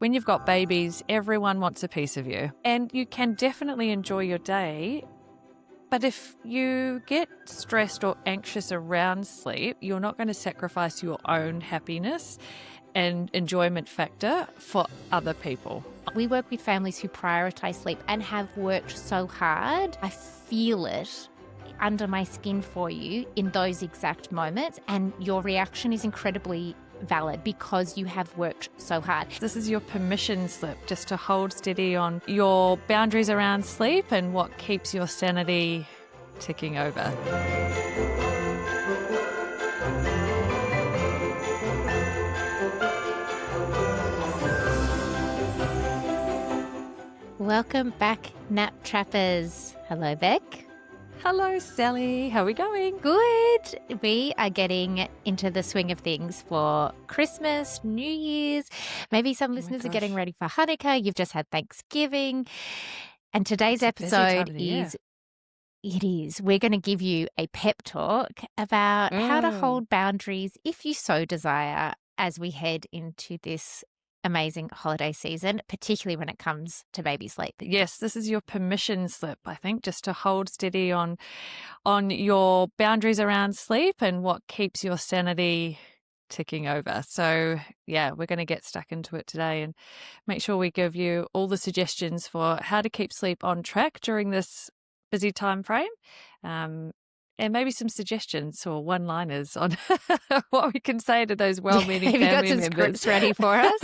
When you've got babies, everyone wants a piece of you. And you can definitely enjoy your day. But if you get stressed or anxious around sleep, you're not going to sacrifice your own happiness and enjoyment factor for other people. We work with families who prioritise sleep and have worked so hard. I feel it under my skin for you in those exact moments, and your reaction is incredibly valid because you have worked so hard. This is your permission slip just to hold steady on your boundaries around sleep and what keeps your sanity ticking over. Welcome back, Nap Trappers. Hello, Beck. Hello, Sally. How are we going? Good. We are getting into the swing of things for Christmas, New Year's. Maybe some listeners are getting ready for Hanukkah. You've just had Thanksgiving. And today's episode is, we're going to give you a pep talk about how to hold boundaries if you so desire as we head into this amazing holiday season, particularly when it comes to baby sleep. Yes, this is your permission slip, I think, just to hold steady on your boundaries around sleep and what keeps your sanity ticking over. So, yeah, we're going to get stuck into it today and make sure we give you all the suggestions for how to keep sleep on track during this busy time frame. And maybe some suggestions or one-liners on what we can say to those well-meaning family members. Have you got some scripts ready for us?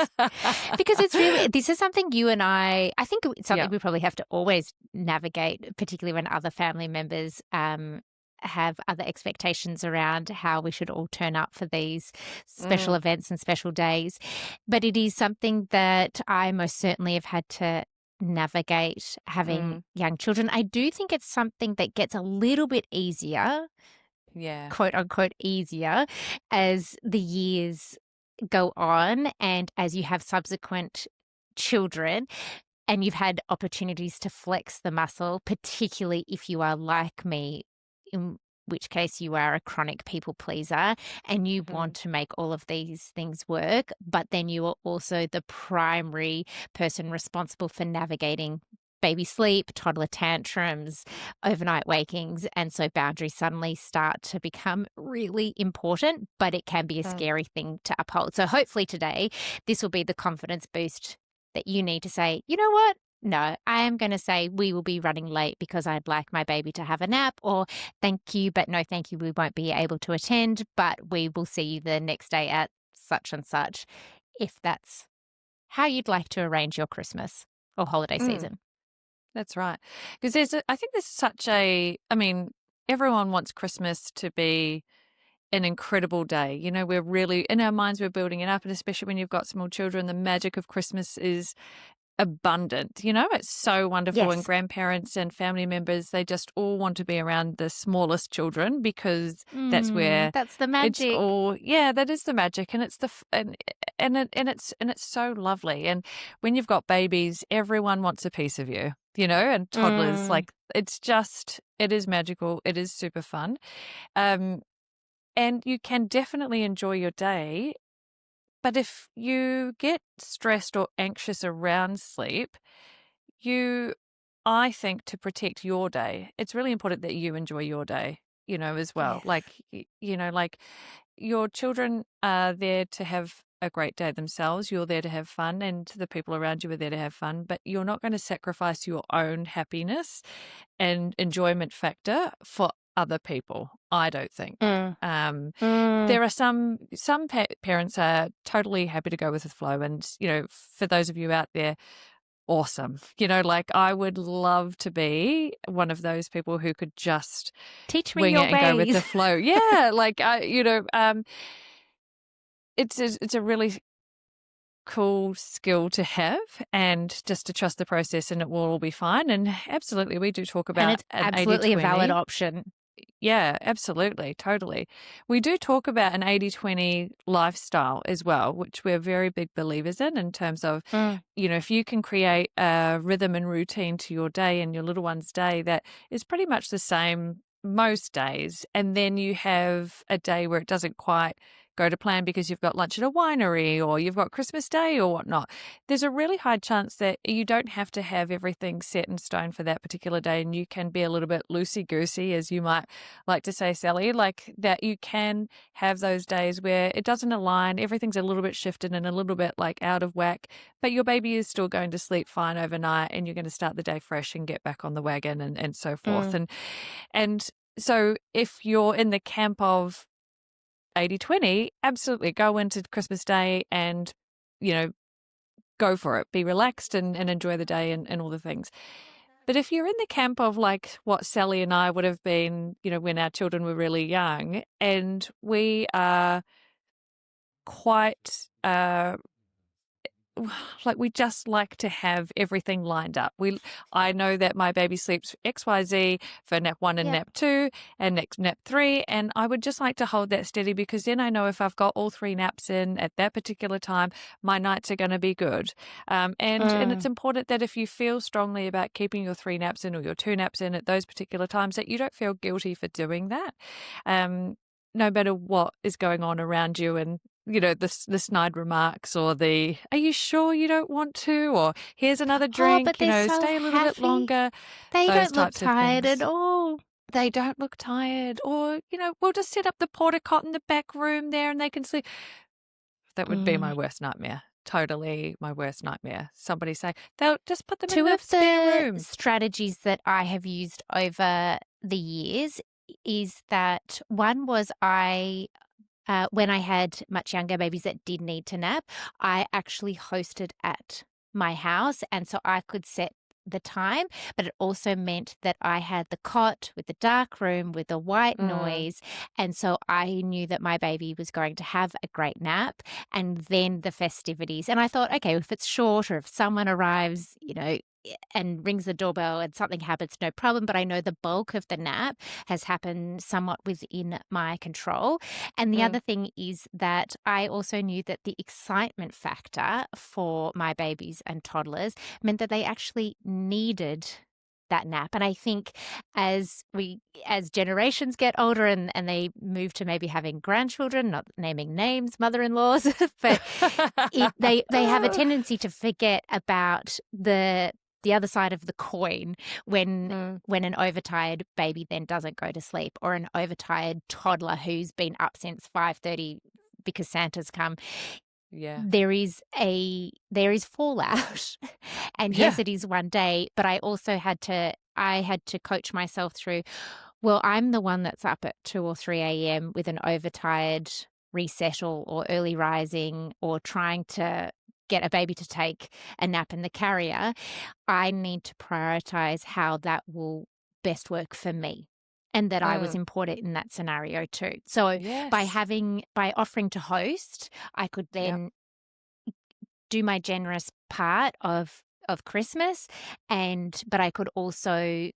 Because this is something you and I think it's something we probably have to always navigate, particularly when other family members have other expectations around how we should all turn up for these special events and special days. But it is something that I most certainly have had to navigate having young children. I do think it's something that gets a little bit easier, quote unquote easier, as the years go on and as you have subsequent children and you've had opportunities to flex the muscle, particularly if you are like me, in which case you are a chronic people pleaser and you want to make all of these things work, but then you are also the primary person responsible for navigating baby sleep, toddler tantrums, overnight wakings, and so boundaries suddenly start to become really important, but it can be a scary thing to uphold. So hopefully today this will be the confidence boost that you need to say, you know what? No, I am going to say we will be running late because I'd like my baby to have a nap, or thank you, but no thank you, we won't be able to attend, but we will see you the next day at such and such, if that's how you'd like to arrange your Christmas or holiday season. That's right. Because I think there's such everyone wants Christmas to be an incredible day. You know, we're really, in our minds, we're building it up, and especially when you've got small children, the magic of Christmas is abundant. You know, it's so wonderful. And grandparents and family members, they just all want to be around the smallest children because that's where that's the magic. That is the magic, and it's it's so lovely. And when you've got babies, everyone wants a piece of you. You know, and toddlers, it is magical. It is super fun, and you can definitely enjoy your day. But if you get stressed or anxious around sleep, I think to protect your day, it's really important that you enjoy your day, you know, as well. Yes. Your children are there to have a great day themselves. You're there to have fun, and the people around you are there to have fun, but you're not going to sacrifice your own happiness and enjoyment factor for other people, I don't think. There are some parents are totally happy to go with the flow, and you know, for those of you out there, awesome. You know, I would love to be one of those people who could just teach me wing your it ways. And go with the flow. Yeah, it's a really cool skill to have, and just to trust the process, and it will all be fine. And absolutely, we do talk about, and it's absolutely a valid option. Yeah, absolutely. Totally. We do talk about an 80-20 lifestyle as well, which we're very big believers in terms of, you know, if you can create a rhythm and routine to your day and your little one's day that is pretty much the same most days, and then you have a day where it doesn't quite go to plan because you've got lunch at a winery or you've got Christmas Day or whatnot, there's a really high chance that you don't have to have everything set in stone for that particular day, and you can be a little bit loosey-goosey, as you might like to say, Sally, like that you can have those days where it doesn't align, everything's a little bit shifted and a little bit like out of whack, but your baby is still going to sleep fine overnight and you're going to start the day fresh and get back on the wagon and so forth. And so if you're in the camp of 80-20, absolutely go into Christmas Day and, go for it. Be relaxed and enjoy the day and all the things. But if you're in the camp of like what Sally and I would have been, when our children were really young, and we are quite like we just like to have everything lined up. I know that my baby sleeps XYZ for nap 1 and Yep. nap 2 and next nap 3, and I would just like to hold that steady because then I know if I've got all 3 naps in at that particular time, my nights are going to be good. And it's important that if you feel strongly about keeping your 3 naps in or your 2 naps in at those particular times, that you don't feel guilty for doing that. No matter what is going on around you, and the snide remarks or the, are you sure you don't want to? Or here's another Oh, drink, but they're so stay a little bit happy. longer. They Those don't look types of tired at things. all. They don't look tired. Or, we'll just set up the porta cot in the back room there and they can sleep. That would be my worst nightmare. Totally my worst nightmare. Somebody say, they'll just put them in 2 the of spare the room. strategies that I have used over the years is that one was when I had much younger babies that did need to nap, I actually hosted at my house, and so I could set the time, but it also meant that I had the cot with the dark room with the white noise, and so I knew that my baby was going to have a great nap, and then the festivities. And I thought, okay, if it's short or if someone arrives, and rings the doorbell and something happens, no problem. But I know the bulk of the nap has happened somewhat within my control. And the other thing is that I also knew that the excitement factor for my babies and toddlers meant that they actually needed that nap. And I think as generations get older and they move to maybe having grandchildren, not naming names, mother-in-laws, but they have a tendency to forget about the other side of the coin when an overtired baby then doesn't go to sleep, or an overtired toddler who's been up since 5:30 because Santa's come. Yeah. There is fallout. And yes, it is one day, but I also had to coach myself through, well, I'm the one that's up at 2 or 3 a.m. with an overtired resettle or early rising or trying to get a baby to take a nap in the carrier. I need to prioritize how that will best work for me, and that I was important in that scenario too. So Yes. by offering to host, I could then do my generous part of Christmas, but I could also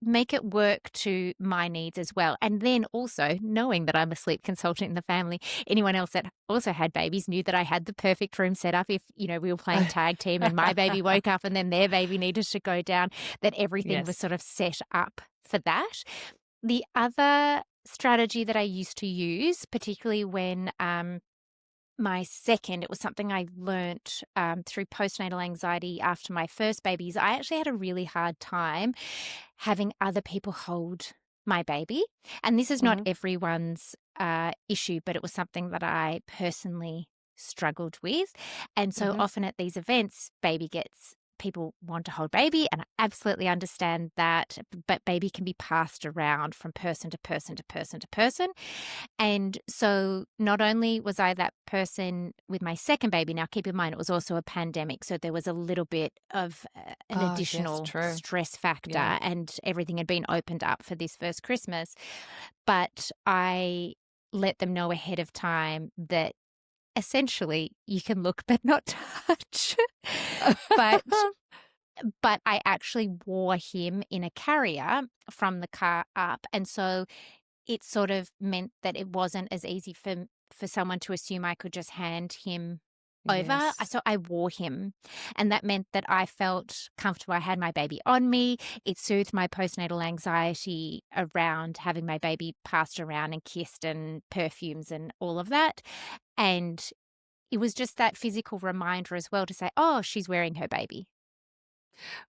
make it work to my needs as well. And then also knowing that I'm a sleep consultant in the family, anyone else that also had babies knew that I had the perfect room set up. If, we were playing tag team and my baby woke up and then their baby needed to go down, that everything was sort of set up for that. The other strategy that I used to use, particularly when it was something I learnt through postnatal anxiety after my first babies. I actually had a really hard time having other people hold my baby. And this is not everyone's issue, but it was something that I personally struggled with. And so often at these events, people want to hold baby, and I absolutely understand that, but baby can be passed around from person to person to person to person. And so not only was I that person with my second baby, now keep in mind it was also a pandemic, so there was a little bit of an additional stress factor, and everything had been opened up for this first Christmas. But I let them know ahead of time that essentially you can look but not touch. but I actually wore him in a carrier from the car up, and so it sort of meant that it wasn't as easy for someone to assume I could just hand him over. Yes. So I wore him, and that meant that I felt comfortable. I had my baby on me. It soothed my postnatal anxiety around having my baby passed around and kissed and perfumes and all of that. And it was just that physical reminder as well to say, oh, she's wearing her baby.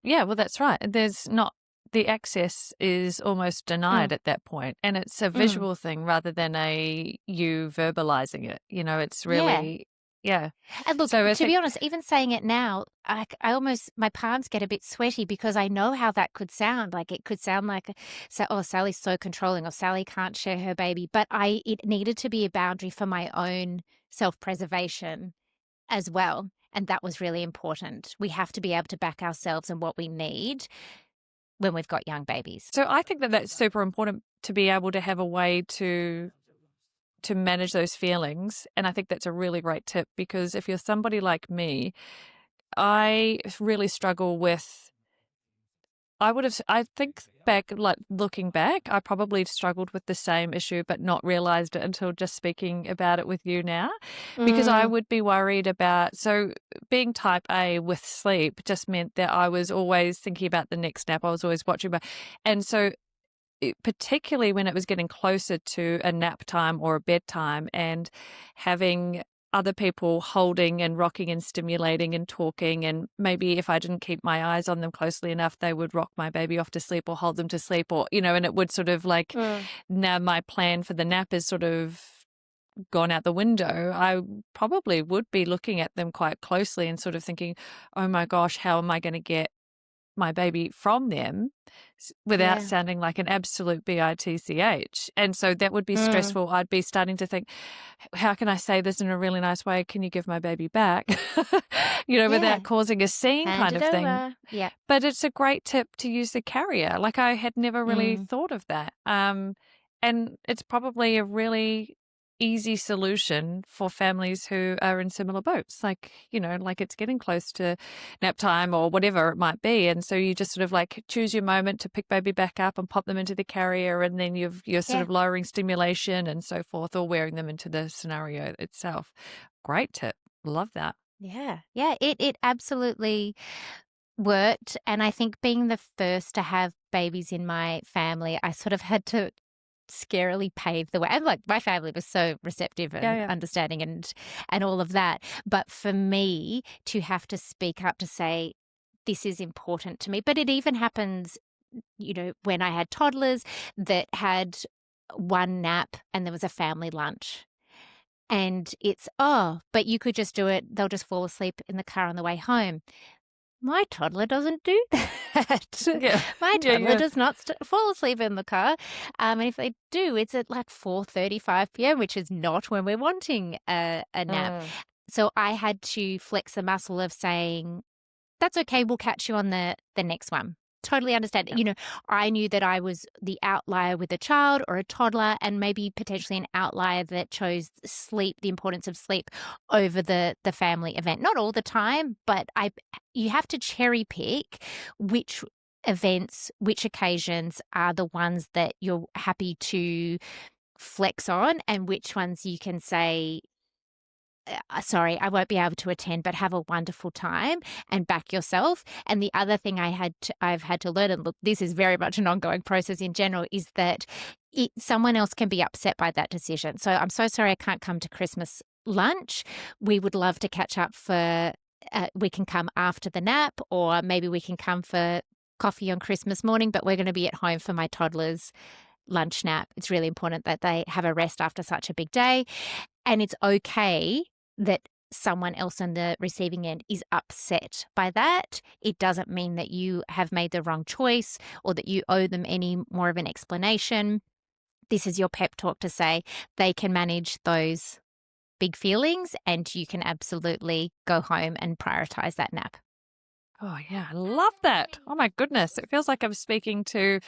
Yeah, well, that's right. There's not the access is almost Mm, denied at that point, and it's a mm. visual thing rather than a you verbalizing it. It's Yeah. really yeah. And look, So I to be think honest, even saying it now, I almost, my palms get a bit sweaty because I know how that could sound. Like it could sound like, so, oh, Sally's so controlling, or Sally can't share her baby. But it needed to be a boundary for my own self-preservation as well. And that was really important. We have to be able to back ourselves and what we need when we've got young babies. so I think that that's super important to be able to have a way to manage those feelings, and I think that's a really great tip because if you're somebody like me, I really struggle with I think back, like looking back, I probably struggled with the same issue, but not realized it until just speaking about it with you now, because I Mm, would be worried about, so being type A with sleep just meant that I was always thinking about the next nap. I was always watching, and so particularly when it was getting closer to a nap time or a bedtime and having other people holding and rocking and stimulating and talking, and maybe if I didn't keep my eyes on them closely enough, they would rock my baby off to sleep or hold them to sleep, or and it would sort of like, mm, now my plan for the nap is sort of gone out the window. I probably would be looking at them quite closely and sort of thinking, oh my gosh, how am I going to get my baby from them without yeah. sounding like an absolute bitch. And so that would be Mm, stressful. I'd be starting to think, how can I say this in a really nice way? Can you give my baby back? yeah. Without causing a scene Hand kind it of thing. over. Yeah. But it's a great tip to use the carrier. Like I had never really Mm, thought of that. And it's probably a really easy solution for families who are in similar boats. Like, like it's getting close to nap time or whatever it might be. And so you just sort of like choose your moment to pick baby back up and pop them into the carrier. And then you're sort yeah. of lowering stimulation and so forth, or wearing them into the scenario itself. Great tip. Love that. Yeah. Yeah. It absolutely worked. And I think being the first to have babies in my family, I sort of had to scarily pave the way. And like my family was so receptive Yeah, and yeah. understanding and all of that. But for me to have to speak up to say, this is important to me. But it even happens, when I had toddlers that had one nap and there was a family lunch. And it's, oh, but you could just do it. They'll just fall asleep in the car on the way home. My toddler doesn't do that. Yeah. My Yeah, toddler yeah. does not fall asleep in the car. And if they do, it's at like 4:35 p.m., which is not when we're wanting a nap. Mm. So I had to flex the muscle of saying, that's okay, we'll catch you on the next one. Totally understand. Yeah. I knew that I was the outlier with a child or a toddler, and maybe potentially an outlier that chose sleep, the importance of sleep over the family event. Not all the time, but you have to cherry pick which events, which occasions are the ones that you're happy to flex on, and which ones you can say, sorry, I won't be able to attend, but have a wonderful time and back yourself. And the other thing I've had to learn, and look, this is very much an ongoing process in general, is that someone else can be upset by that decision. So I'm so sorry I can't come to Christmas lunch. We would love to catch up for, we can come after the nap, or maybe we can come for coffee on Christmas morning, but we're going to be at home for my toddler's lunch nap. It's really important that they have a rest after such a big day. And it's okay that someone else on the receiving end is upset by that. It doesn't mean that you have made the wrong choice or that you owe them any more of an explanation. This is your pep talk to say they can manage those big feelings, and you can absolutely go home and prioritize that nap. Oh, yeah. I love that. Oh, my goodness. It feels like I'm speaking to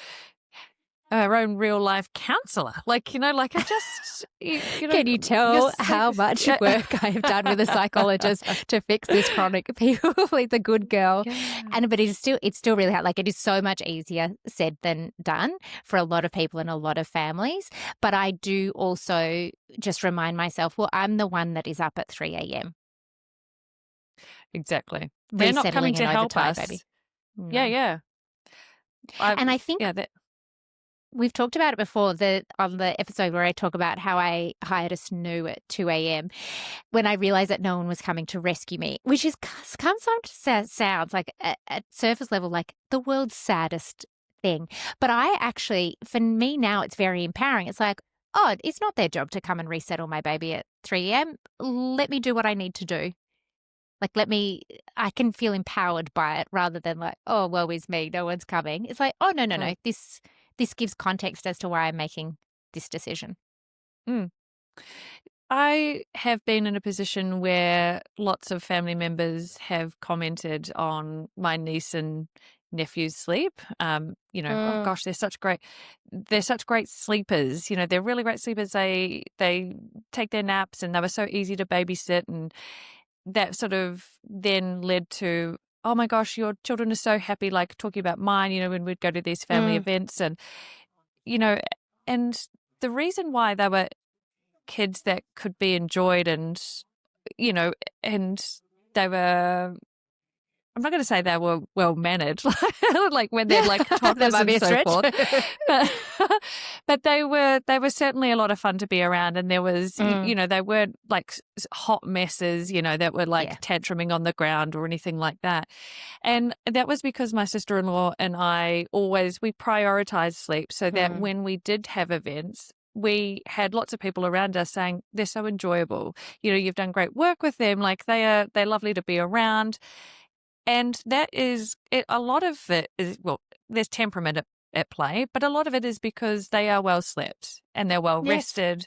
our own real life counselor. Like, like I just, Can you you're tell so, how much yeah. work I have done with a psychologist to fix this chronic people with the good girl? Yeah. But it's still really hard. Like, it is so much easier said than done for a lot of people and a lot of families. But I do also just remind myself, well, I'm the one that is up at 3 a.m. exactly. They're not coming resettling an to help overtired baby. us. Yeah, No. yeah. And I think That we've talked about it before on the episode where I talk about how I hired a snoo at 2 a.m. when I realized that no one was coming to rescue me, which is sounds like at surface level like the world's saddest thing. But I actually, for me now, it's very empowering. It's like, oh, it's not their job to come and resettle my baby at 3 a.m. Let me do what I need to do. Like, I can feel empowered by it rather than like, oh, woe is me, no one's coming. It's like, oh, no, no, no. mm, This gives context as to why I'm making this decision. mm. I have been in a position where lots of family members have commented on my niece and nephew's sleep. Oh Mm, gosh, they're such great sleepers. They're really great sleepers. They take their naps and they were so easy to babysit, and that sort of then led to, oh my gosh, your children are so happy, like talking about mine, when we'd go to these family mm, events you know, and the reason why they were kids that could be enjoyed you know, and they were, I'm not going to say they were well mannered, like when they're like that toddlers might be and a so stretch. forth, but, but they were certainly a lot of fun to be around. And there was, Mm, they weren't like hot messes, that were like yeah. tantruming on the ground or anything like that. And that was because my sister-in-law and we prioritized sleep so that Mm, when we did have events, we had lots of people around us saying they're so enjoyable. You've done great work with them. Like they're lovely to be around. And that is it. A lot of it is, well, there's temperament at play, but a lot of it is because they are well slept and they're well yes. rested.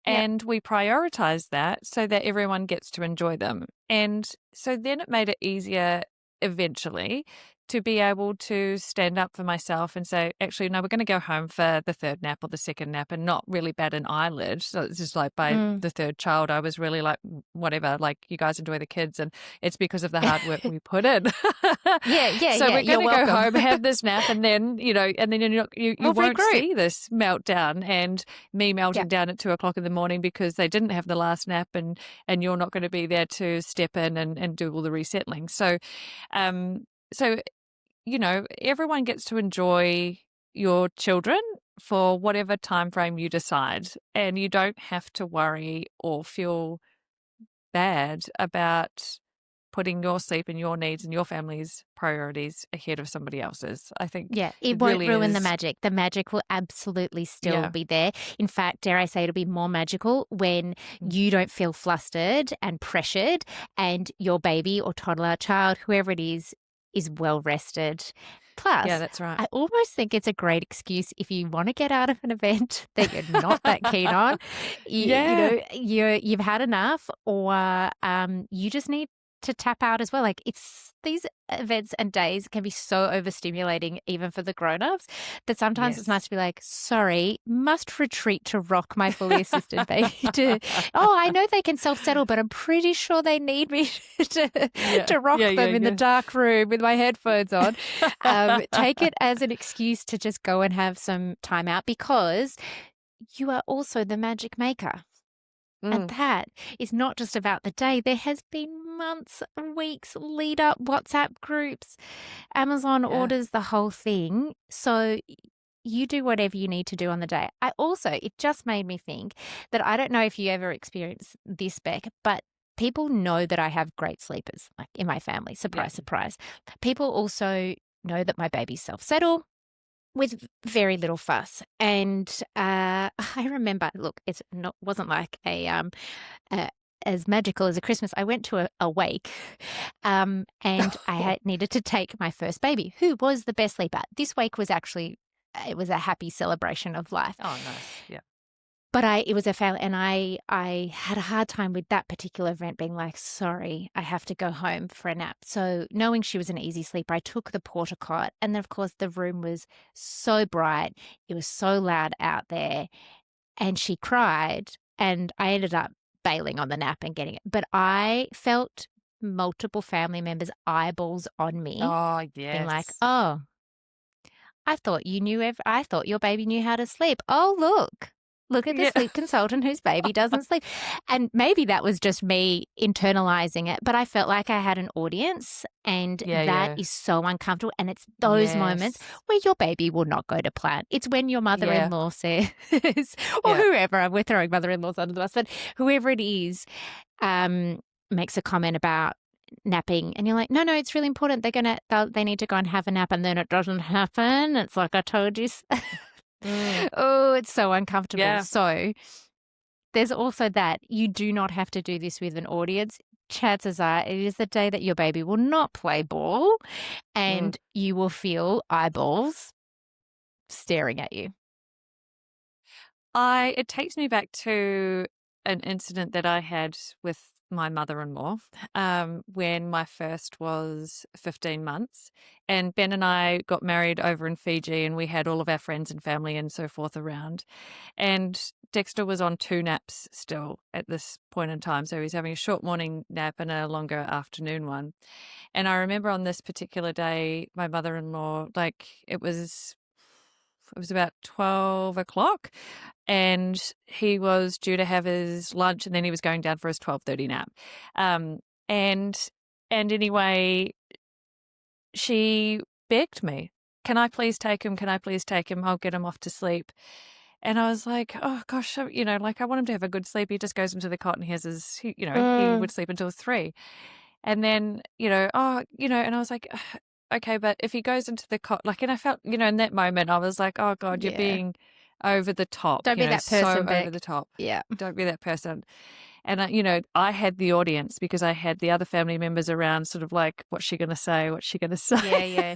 Yep. And we prioritize that so that everyone gets to enjoy them. And so then it made it easier eventually to be able to stand up for myself and say, actually, no, we're going to go home for the third nap or the second nap and not really bat an eyelid. So it's just like by Mm. the third child, I was really like, whatever, like you guys enjoy the kids and it's because of the hard work we put in. Yeah, yeah, So yeah. we're going You're to go welcome. home, have this nap, and then, you We'll won't regroup. see this meltdown and me Yeah. melting down at 2 o'clock in the morning because they didn't have the last nap and you're not going to be there to step in and do all the resettling. Um, so, everyone gets to enjoy your children for whatever time frame you decide, and you don't have to worry or feel bad about putting your sleep and your needs and your family's priorities ahead of somebody else's. I think Yeah, it it won't really ruin the is. magic. The magic will absolutely still Yeah. be there. In fact, dare I say, it'll be more magical when Mm. you don't feel flustered and pressured, and your baby or toddler, child, whoever it is well rested. Yeah, Plus, that's right. I almost think it's a great excuse if you want to get out of an event that you're not that keen on. Yeah. You've had enough, or you just need to tap out as well. Like it's these events and days can be so overstimulating even for the grown-ups that sometimes it's nice Yes. to be like, sorry, must retreat to rock my fully assisted baby to I know they can self-settle, but I'm pretty sure they need me to Yeah. to Yeah, rock yeah, them in the yeah. dark room with my headphones on. Take it as an excuse to just go and have some time out because you are also the magic maker. And Mm, that is not just about the day. There has been months, weeks lead up, WhatsApp groups, Amazon yeah. orders, the whole thing. So you do whatever you need to do on the day. It just made me think that I don't know if you ever experienced this, Beck, but people know that I have great sleepers, like in my family. Yeah. Surprise, surprise. People also know that my babies self-settle with very little fuss. And I remember, look, wasn't like uh, as magical as a Christmas. I went to a wake, and I needed to take my first baby, who was the best sleeper. This wake was actually it was a happy celebration of life. Oh, nice. Yeah. But it was a fail, and I had a hard time with that particular event being like, sorry, I have to go home for a nap. So knowing she was an easy sleeper, I took the porta cot, and then of course the room was so bright, it was so loud out there, and she cried, and I ended up bailing on the nap and getting it. But I felt multiple family members' eyeballs on me, Oh, being like, yes. oh, I thought you knew. I thought your baby knew how to sleep. Oh, look. Look at the Yeah. sleep consultant whose baby doesn't sleep. And maybe that was just me internalizing it, but I felt like I had an audience, and Yeah, that yeah. is so uncomfortable. And it's those moments Yes. where your baby will not go to plan. It's when your Yeah. mother-in-law says, or Yeah. whoever, we're throwing mother-in-laws under the bus, but whoever it is, makes a comment about napping, and you're like, no, it's really important. They need to go and have a nap, and then it doesn't happen. It's like, I told you. Mm. Oh, it's so uncomfortable. Yeah. So there's also that you do not have to do this with an audience. Chances are it is the day that your baby will not play ball, Mm. and you will feel eyeballs staring at you. It takes me back to an incident that I had with my mother-in-law when my first was 15 months. And Ben and I got married over in Fiji, and we had all of our friends and family and so forth around. And Dexter was on 2 naps still at this point in time. So he's having a short morning nap and a longer afternoon one. And I remember on this particular day, my mother-in-law, like it was about 12 o'clock, and he was due to have his lunch, and then he was going down for his 12:30 nap. Um, and and anyway, she begged me, "Can I please take him? Can I please take him? I'll get him off to sleep." And I was like, "Oh gosh, like I want him to have a good sleep. He just goes into the cot and he has he Mm, would sleep until 3." And then, and I was like, "Ugh, okay, but if he goes into the cot, like," and I felt, in that moment, I was like, oh God, you're yeah. being over the top, Don't be that so person, over Beck. the top. Yeah. Don't be that person. And I had the audience because I had the other family members around, sort of like, what's she going to say? What's she going to say? Yeah, yeah.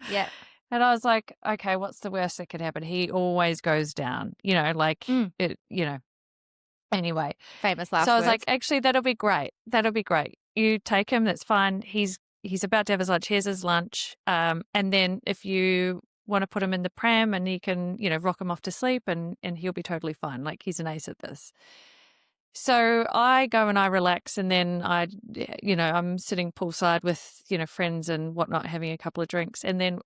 Yeah. And I was like, okay, what's the worst that could happen? He always goes down, like Mm, it, anyway. famous So I last was like, words. actually, that'll be great. That'll be great. You take him. That's fine. He's about to have his lunch. Here's his lunch. And then if you want to put him in the pram, and he can, rock him off to sleep, and he'll be totally fine. Like, he's an ace at this. So I go and I relax, and then I'm sitting poolside with, friends and whatnot, having a couple of drinks. And then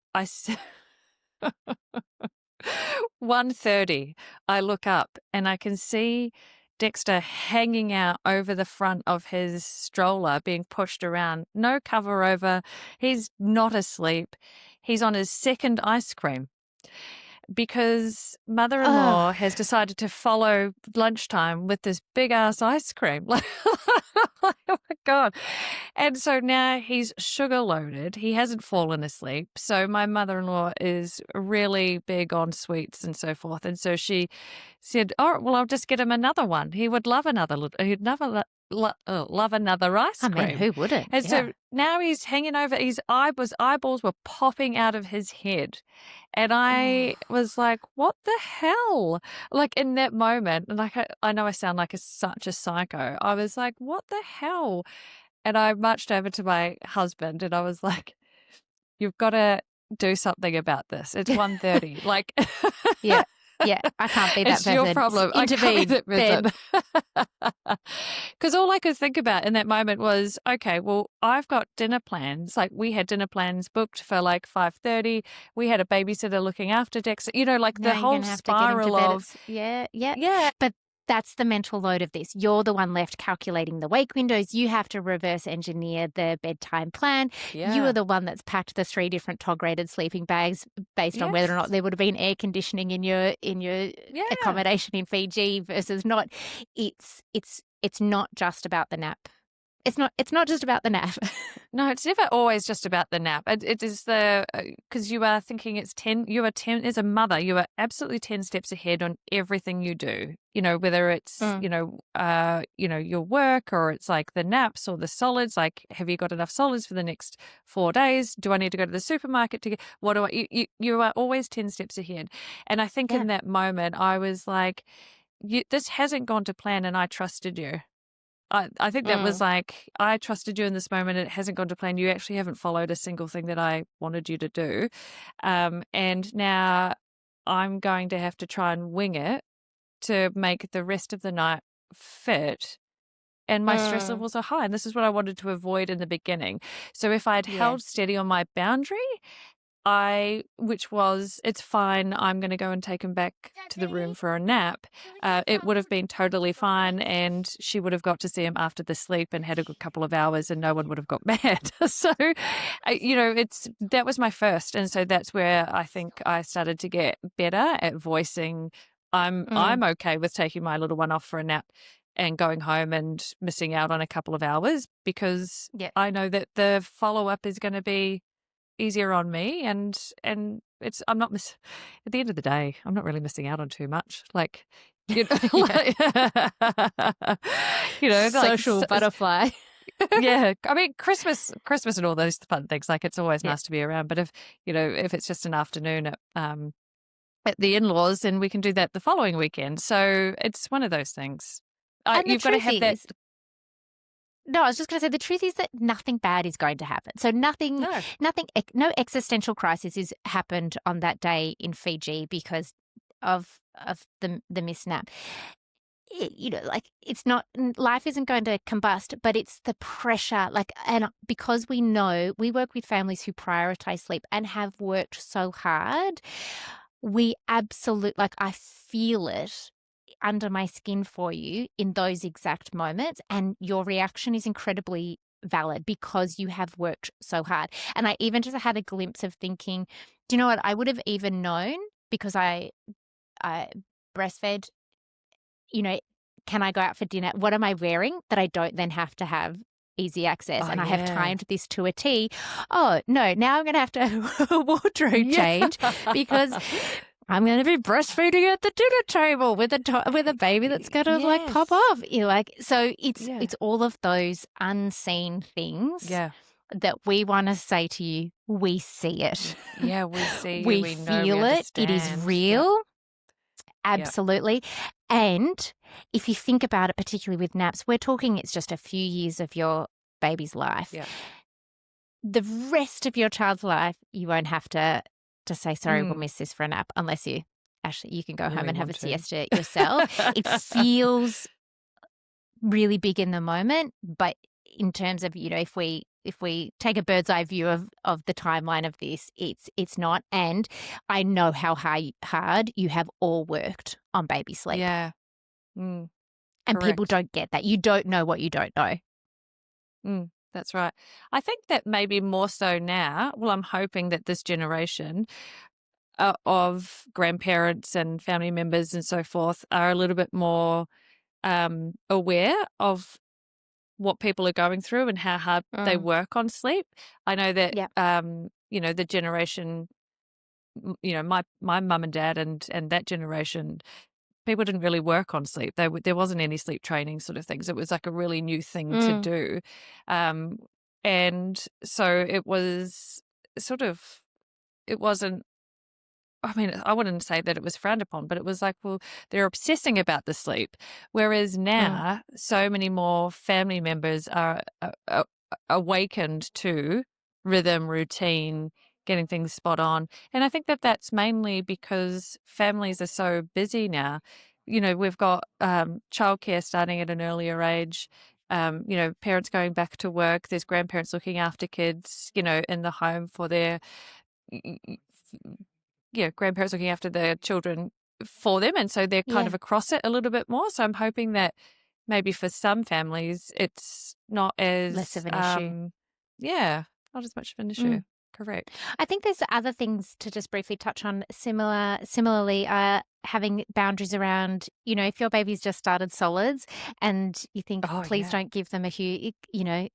1:30, I look up and I can see Dexter hanging out over the front of his stroller, being pushed around. No cover over. He's not asleep. He's on his second ice cream because Oh, mother-in-law has decided to follow lunchtime with this big ass ice cream. Like, oh my God. And so now he's sugar loaded. He hasn't fallen asleep. So my mother-in-law is really big on sweets and so forth. And so she said, "Oh, well, I'll just get him another one. He would love he'd love another ice I mean, cream." who wouldn't? And Yeah. so now he's hanging over, his eyeballs were popping out of his head. And I Oh. was like, what the hell? Like, in that moment, and like, I know I sound like such a psycho. I was like, what the hell? And I marched over to my husband and I was like, you've got to do something about this. It's 1:30. Like, Yeah. Yeah. I can't be that it's your person. problem. I can't be Intervene, that Ben. person. Because all I could think about in that moment was, okay, well, I've got dinner plans. Like, we had dinner plans booked for like 5:30. We had a babysitter looking after Dexter, like Now the you're whole going to have to get him to spiral bed. of, Yeah, yeah. yeah, But that's the mental load of this. You're the one left calculating the wake windows. You have to reverse engineer the bedtime plan. You are yeah, the one that's packed the 3 different TOG rated sleeping bags based on whether or not yes, there would have been air conditioning in your yeah. accommodation in Fiji versus not. It's not just about the nap. It's not just about the nap. No, it's never always just about the nap. It is because you are thinking you are 10, as a mother, you are absolutely 10 steps ahead on everything you do. Whether it's, Mm, your work, or it's like the naps or the solids, like, have you got enough solids for the next 4 days? Do I need to go to the supermarket to get, what do you are always 10 steps ahead. And I think yeah. in that moment, I was like, this hasn't gone to plan, and I trusted you. I think that was Mm, like, I trusted you in this moment. It hasn't gone to plan. You actually haven't followed a single thing that I wanted you to do. And now I'm going to have to try and wing it to make the rest of the night fit. And my stress mm, levels are high. And this is what I wanted to avoid in the beginning. So if I'd yeah. held steady on my boundary, which was, it's fine, I'm going to go and take him back to the room for a nap, it would have been totally fine, and she would have got to see him after the sleep and had a good couple of hours, and no one would have got mad. So, that was my first, and so that's where I think I started to get better at voicing, I'm okay with taking my little one off for a nap and going home and missing out on a couple of hours, because I know that the follow-up is going to be easier on me, and I'm not at the end of the day, I'm not really missing out on too much. Like, like, social butterfly. Yeah, I mean, Christmas and all those fun things, like, it's always nice to be around, but if it's just an afternoon at the in-laws, then we can do that the following weekend. So it's one of those things. And You've got to have that. No, I was just going to say, the truth is that nothing bad is going to happen. So no existential crisis has happened on that day in Fiji because of the missed nap. It's not, life isn't going to combust, but it's the pressure. And because we know we work with families who prioritize sleep and have worked so hard, we absolutely, I feel it under my skin for you in those exact moments, and your reaction is incredibly valid because you have worked so hard. And I even just had a glimpse of thinking, do you know what, I would have even known, because I breastfed, can I go out for dinner? What am I wearing that I don't then have to have easy access? I have timed this to a T. Oh no, now I'm going to have to have a wardrobe change because I'm going to be breastfeeding at the dinner table with a baby that's going to pop off. So it's all of those unseen things that we want to say to you. We see it. Yeah, we see. We feel it. It is real. Absolutely. And if you think about it, particularly with naps, we're talking it's just a few years of your baby's life. Yeah. The rest of your child's life, you won't have to say, sorry, we'll miss this for a nap, unless you can go home and have a siesta yourself. It feels really big in the moment, but in terms of, if we take a bird's eye view of the timeline of this, it's not. And I know how hard you have all worked on baby sleep. Yeah. And people don't get that. You don't know what you don't know. That's right. I think that maybe more so now, well, I'm hoping that this generation of grandparents and family members and so forth are a little bit more aware of what people are going through and how hard they work on sleep. I know that, the generation, my mum and dad and that generation, people didn't really work on sleep. There wasn't any sleep training sort of things. It was like a really new thing to do. And so it was it wasn't, I mean, I wouldn't say that it was frowned upon, but it was like, well, they're obsessing about the sleep. Whereas now, so many more family members are awakened to rhythm, routine, getting things spot on. And I think that that's mainly because families are so busy now. We've got childcare starting at an earlier age. Parents going back to work. There's grandparents looking after kids, in the home for their grandparents looking after their children for them. And so they're kind of across it a little bit more. So I'm hoping that maybe for some families, it's not as less of an issue. Not as much of an issue. Correct. I think there's other things to just briefly touch on. Similarly, having boundaries around, if your baby's just started solids and you think, please don't give them a huge,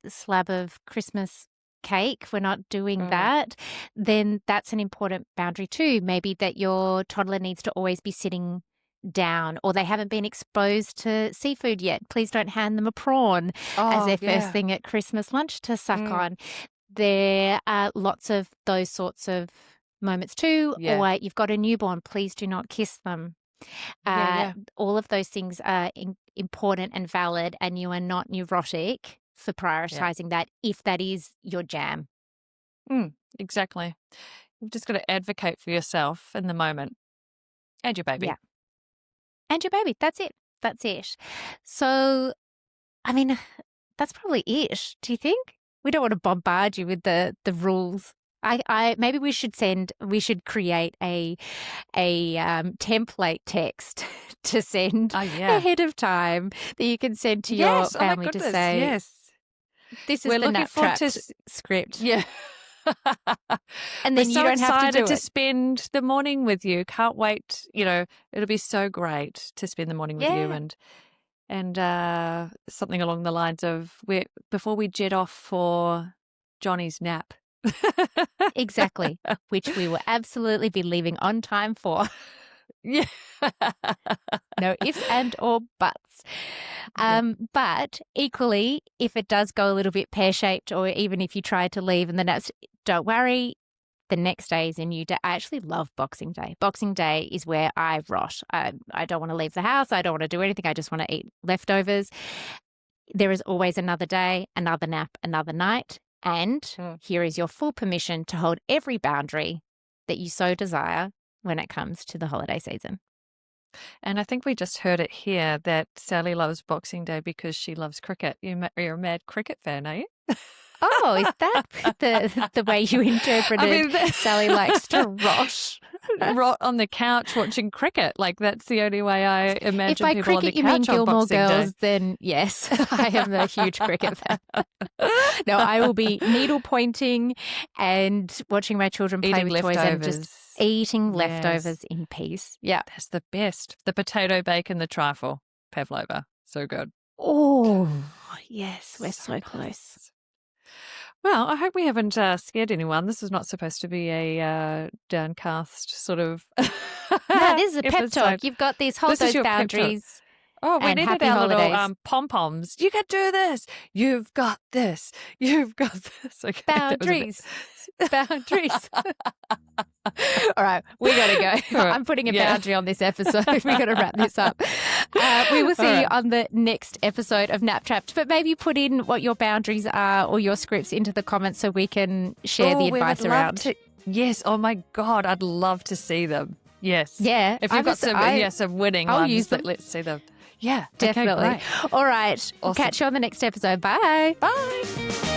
slab of Christmas cake, we're not doing that, then that's an important boundary too. Maybe that your toddler needs to always be sitting down, or they haven't been exposed to seafood yet. Please don't hand them a prawn as their first thing at Christmas lunch to suck on. There are lots of those sorts of moments too. Or you've got a newborn, please do not kiss them. All of those things are important and valid, and you are not neurotic for prioritizing that if that is your jam. Exactly. You've just got to advocate for yourself in the moment and your baby. Yeah. And your baby. That's it. So, I mean, that's probably it. Do you think? We don't want to bombard you with the rules. Maybe we should create a template text to send ahead of time that you can send to your family to say, yes, this is the nap trapped script. Yeah. And then you don't have to do it. To spend the morning with you. Can't wait. It'll be so great to spend the morning with you and something along the lines of before we jet off for Johnny's nap. Exactly, which we will absolutely be leaving on time for. Yeah. No ifs and or buts. But equally, if it does go a little bit pear-shaped, or even if you try to leave and then don't worry, the next day is a new day. I actually love Boxing Day. Boxing Day is where I rot. I don't want to leave the house. I don't want to do anything. I just want to eat leftovers. There is always another day, another nap, another night. And here is your full permission to hold every boundary that you so desire when it comes to the holiday season. And I think we just heard it here that Sally loves Boxing Day because she loves cricket. You're a mad cricket fan, are you? Oh, is that the way you interpreted Sally likes to rot on the couch watching cricket? Like, that's the only way I imagine if by people cricket on the you couch mean on Gilmore Boxing Girls, Day. then yes, I am a huge cricket fan. No, I will be needle pointing and watching my children play with toys and just eating leftovers in peace. Yeah. That's the best. The potato bacon, the trifle, pavlova. So good. Oh, yes, we're so close. Well, I hope we haven't scared anyone. This is not supposed to be a downcast sort of. No, this is a pep talk. You've got these, hold those boundaries. Oh, we needed our holidays. Little pom-poms. You can do this. You've got this. You've got this. Okay, boundaries. Boundaries. All right, we got to go. Right. I'm putting a boundary on this episode. We got to wrap this up. We will see you on the next episode of Nap Trapped, but maybe put in what your boundaries are or your scripts into the comments so we can share the advice around. Yes. Oh my God, I'd love to see them. Yes. Yeah. If you've got some winning I'll ones, use them. Let's see them. Yeah, definitely. Okay, all right. Awesome. Catch you on the next episode. Bye. Bye.